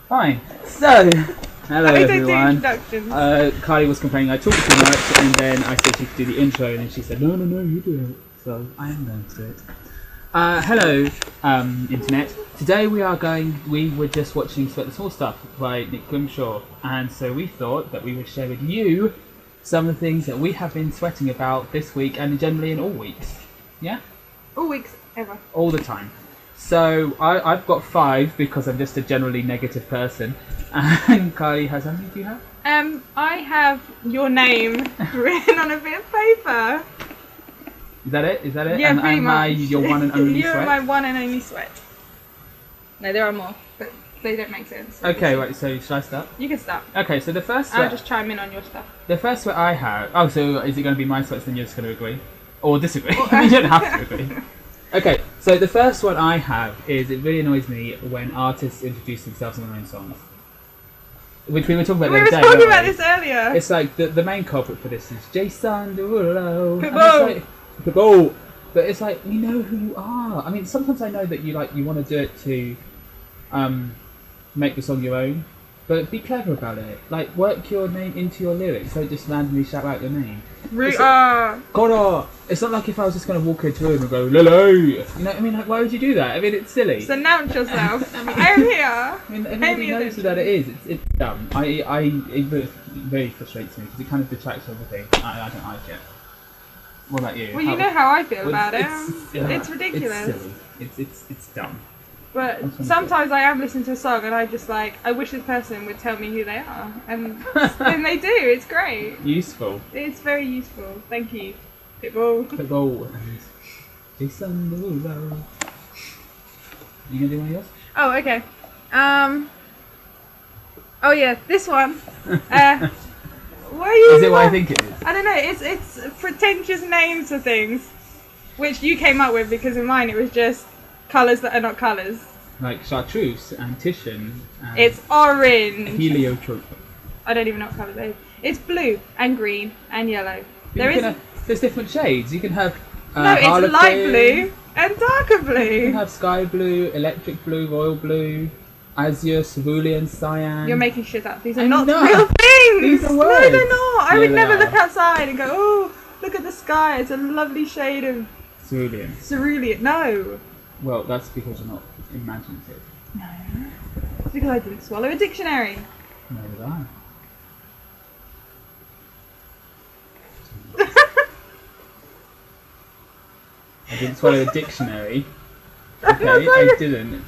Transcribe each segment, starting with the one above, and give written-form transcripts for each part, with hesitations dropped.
Fine. So, hello I don't do everyone. introductions. Carly was complaining I talked too much, and then I said she could do the intro, and then she said, no, you do it. So, I am going to do it. Hello, internet. Today we were just watching Sweat the Small Stuff by Nick Grimshaw, and so we thought that we would share with you some of the things that we have been sweating about this week, and generally in all weeks. Yeah? All weeks ever. All the time. So I've got 5 because I'm just a generally negative person. And Kylie has, how many do you have? I have your name written on a bit of paper. Is that it? Yeah, and pretty am much. I your one and only You're sweat? my one and only sweat. No, there are more, but they don't make sense. Okay, right, so should I start? You can start. Okay, so the first I'll sweat, just chime in on your stuff. the first sweat I have, oh, so is it going to be my sweats, then you're just going to agree? Or disagree? I mean, you don't have to agree. Okay, so the first one I have is, it really annoys me when artists introduce themselves in their own songs. Which we were talking about We the were other day. talking weren't about we? this earlier. It's like the main culprit for this is Jason Derulo. Pitbull. Pitbull. But it's like, we know who you are. I mean, sometimes I know that you want to do it to make the song your own, but be clever about it. Like, work your name into your lyrics. Don't just randomly shout out your name. Connor. It's not like if I was just going to walk into a room and go, Lolo. You know what I mean? Like, why would you do that? I mean, it's silly. Just announce yourself. I'm here. I mean, everybody knows that it is. It's dumb. It very frustrates me because it kind of detracts from everything. I don't like it. What about you? Well, you know how I feel about it. It's ridiculous. It's silly. It's dumb. But sometimes I am listening to a song and I just like, I wish this person would tell me who they are. And then they do. It's great. Useful. It's very useful. Thank you. Pitbull. Pitbull and Jason Derulo. You gonna do one of yours? Oh, okay. Oh yeah, this one. What are you? Is it what I think it is? I don't know. It's pretentious names for things, which you came up with because in mine it was just colours that are not colours. Like chartreuse and Titian. And It's orange. heliotrope. I don't even know what colour they are. It's blue and green and yellow. There's different shades. You can have. No, it's Harlequin. light blue and darker You can blue. have sky blue, electric blue, royal blue, azure, cerulean, cyan. You're making shit up. These I are not know. real things. These are No, words. they're not. I Yeah, would they never are. look outside and go, oh, look at the sky. It's a lovely shade of Cerulean. cerulean. No. Well, that's because you're not imaginative. No. It's because I didn't swallow a dictionary. Neither did I. I didn't swallow a dictionary. Okay, I didn't.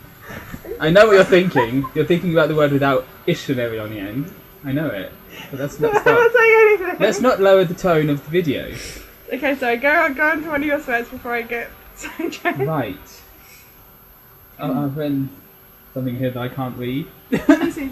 I know what you're thinking. You're thinking about the word without dictionary on the end. I know it. But that's not I'm not saying anything. Let's not lower the tone of the video. Okay, so go on to one of your sweats before I get sidetracked. Right. Oh, I've written something here that I can't read. Let me see.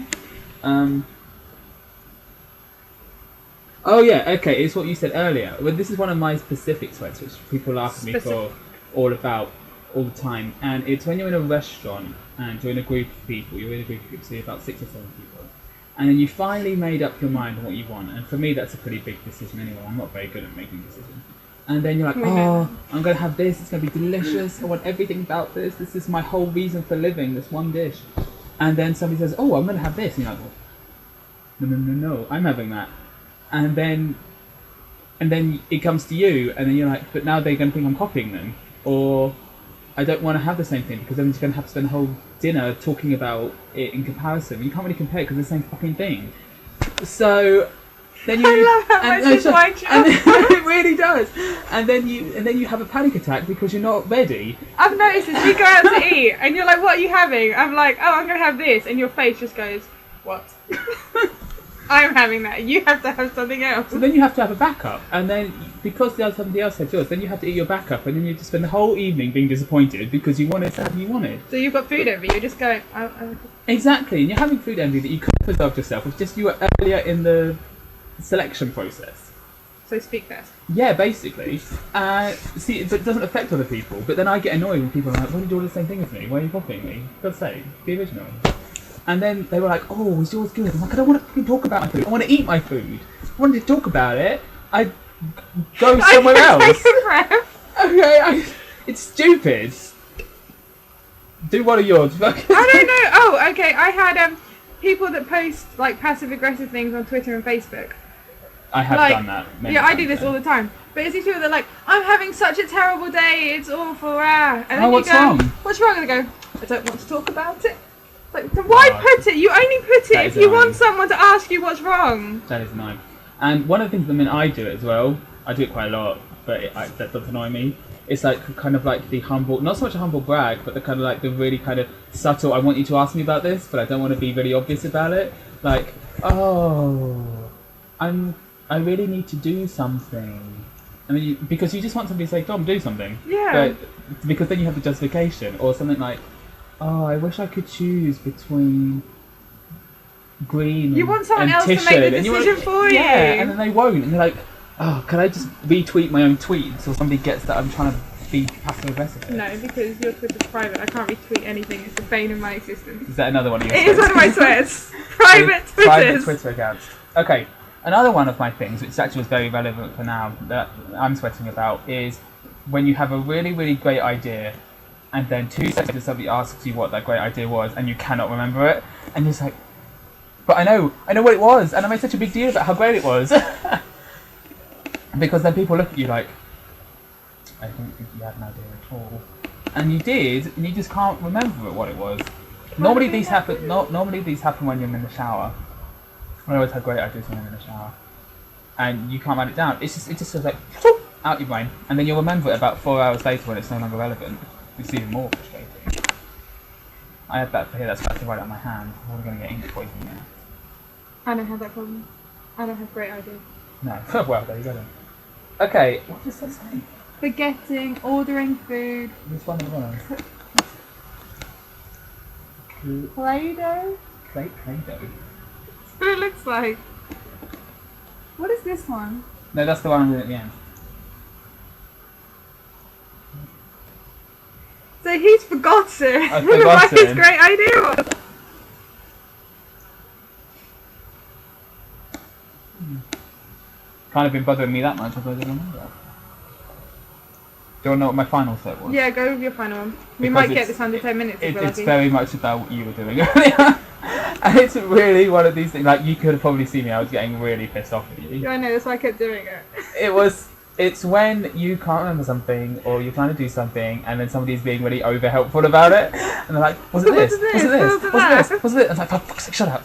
Oh yeah, okay, it's what you said earlier. Well, this is one of my specific sweats, which people laugh at me for all the time. And it's when you're in a restaurant and you're in a group of people, so you're about 6 or 7 people. And then you finally made up your mind on what you want. And for me, that's a pretty big decision anyway. I'm not very good at making decisions. And then you're like, oh, I'm going to have this, it's going to be delicious, I want everything about this is my whole reason for living, this one dish. And then somebody says, oh, I'm going to have this. And you're like, no, I'm having that. And then it comes to you, and then you're like, but now they're going to think I'm copying them. Or I don't want to have the same thing, because then you're going to have to spend the whole dinner talking about it in comparison. You can't really compare it because it's the same fucking thing. So then you, I love how much this winds you up. it really does. And then you have a panic attack because you're not ready. I've noticed this. We go out to eat, and you're like, what are you having? I'm like, oh, I'm going to have this. And your face just goes, what? I'm having that. You have to have something else. So then you have to have a backup, and then because somebody else had yours, then you have to eat your backup, and then you have to spend the whole evening being disappointed because you wanted something you wanted. So you've got food envy. You're just going, Exactly, and you're having food envy that you could have resolved yourself. It's just you were earlier in the selection process. So speak first. Yeah, basically. See, but it doesn't affect other people. But then I get annoyed when people are like, "Why did you order the same thing as me? Why are you copying me? For God's sake, the original." And then they were like, "Oh, is yours good?" I'm like, "I don't want to talk about my food. I want to eat my food. I wanted to talk about it. I go somewhere else." Take a breath. Okay, it's stupid. Do one of yours. I don't know. Oh, okay. I had people that post like passive aggressive things on Twitter and Facebook. I have Like, done that. many Yeah, I times, do this though. all the time. But it's these people that are like, I'm having such a terrible day, it's awful, And then what's you go, wrong? What's wrong? And they go, I don't want to talk about it. Like, so why Oh, put it? You only put it that if is you annoying. want someone to ask you what's wrong. That is annoying. And one of the things, I mean, I do it as well. I do it quite a lot, but that does annoy me. It's like kind of like the humble, not so much a humble brag, but the kind of like the really kind of subtle. I want you to ask me about this, but I don't want to be really obvious about it. Like, oh, I really need to do something. I mean, because you just want somebody to say, Dom, do something. Yeah. But because then you have the justification, or something like, oh, I wish I could choose between green You and, want someone and else to make T-shirt, the and you decision want- for yeah, you. and then they won't, and they're like, oh, can I just retweet my own tweet so somebody gets that I'm trying to be passive aggressive here? No, because your Twitter's private. I can't retweet anything. It's the bane of my existence. Is that another one of your It is one of my sweats. Private Private Twitters. Twitter accounts. Okay, another one of my things, which actually is very relevant for now, that I'm sweating about, is when you have a really, really great idea, and then 2 seconds later somebody asks you what that great idea was, and you cannot remember it, and you're just like, but I know what it was, and I made such a big deal about how great it was. Because then people look at you like, I don't think you had an idea at all. And you did, and you just can't remember what it was. Normally these happen when you're in the shower. I always have great ideas when I'm in the shower. And you can't write it down. It just goes like, out your brain. And then you'll remember it about 4 hours later when it's no longer relevant. It's even more frustrating. I had that for here, that's about to write on my hand. I'm going to get ink poisoning now. I don't have that problem. I don't have great ideas. No. Well, there you go then. Okay, what does that say? Forgetting, ordering food, This one as well. Play-Doh. Play-Doh. That's what it looks like. What is this one? No, that's the one I'm doing at the end. So he's forgotten I've what his forgotten. great idea was. Kind of been bothering me that much, I don't remember. Do you want to know what my final set was? Yeah, go with your final one. We Because might get it's- this under 10 minutes if we're It's lucky. very much about what you were doing earlier. And it's really one of these things, like you could have probably seen me, I was getting really pissed off at you. Yeah, I know, that's why I kept doing it. It's when you can't remember something, or you're trying to do something, and then somebody's being really over helpful about it, and they're like, was it this? Was it this? Was it this? Was it this? And it's like, for fuck's sake, shut up.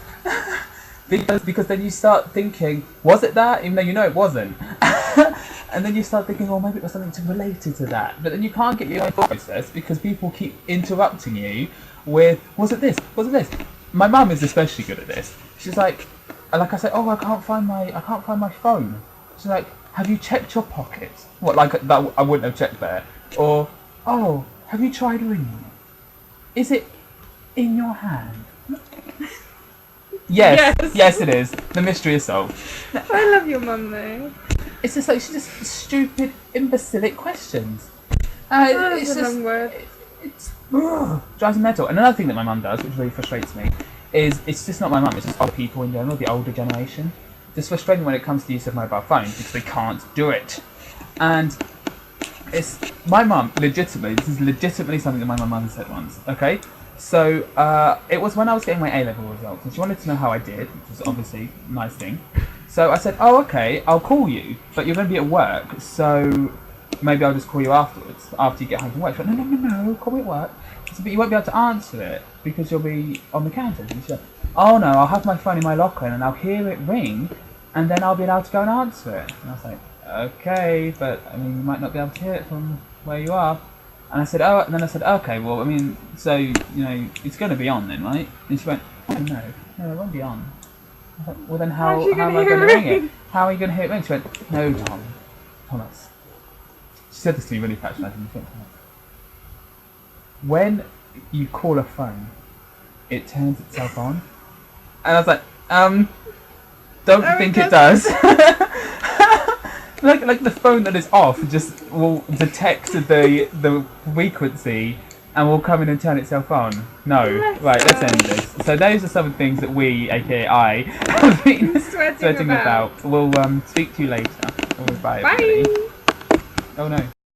Because then you start thinking, was it that? Even though you know it wasn't. And then you start thinking, oh, maybe it was something related to that. But then you can't get your own thought process because people keep interrupting you with, was it this? Was it this? My mum is especially good at this. She's like I say, oh, I can't find my phone. She's like, have you checked your pockets? What, like that? I wouldn't have checked there. Or, oh, have you tried ringing it? Is it in your hand? Yes, yes, it is. The mystery is solved. I love your mum though. It's just like she's just stupid, imbecilic questions. That's It's a just long word. it's drives me mental. And another thing that my mum does, which really frustrates me, is it's just not my mum. It's just other people in general, the older generation. It's frustrating when it comes to the use of mobile phones because they can't do it. And it's my mum. Legitimately, this is legitimately something that my mum said once. Okay. So it was when I was getting my A-level results, and she wanted to know how I did, which was obviously a nice thing. So I said, oh, okay, I'll call you, but you're going to be at work, so maybe I'll just call you afterwards, after you get home from work. She went, no, call me at work. I said, but you won't be able to answer it, because you'll be on the counter. And she said, oh no, I'll have my phone in my locker, and I'll hear it ring, and then I'll be allowed to go and answer it. And I was like, okay, but I mean, you might not be able to hear it from where you are. And I said, oh, and then I said, okay, well, I mean, so, you know, it's going to be on then, right? And she went, oh, no, it won't be on. I was like, well, then how am I going to ring it? How are you going to hear it ring? She went, no, Thomas. She said this to me really patronising. She went, Thomas, when you call a phone, it turns itself on. And I was like, don't think it does. Like the phone that is off just will detect the frequency and will come in and turn itself on. No. Right, let's end this. So those are some things that we, aka I, have been sweating about. We'll speak to you later. Bye. Bye. Everybody. Oh no.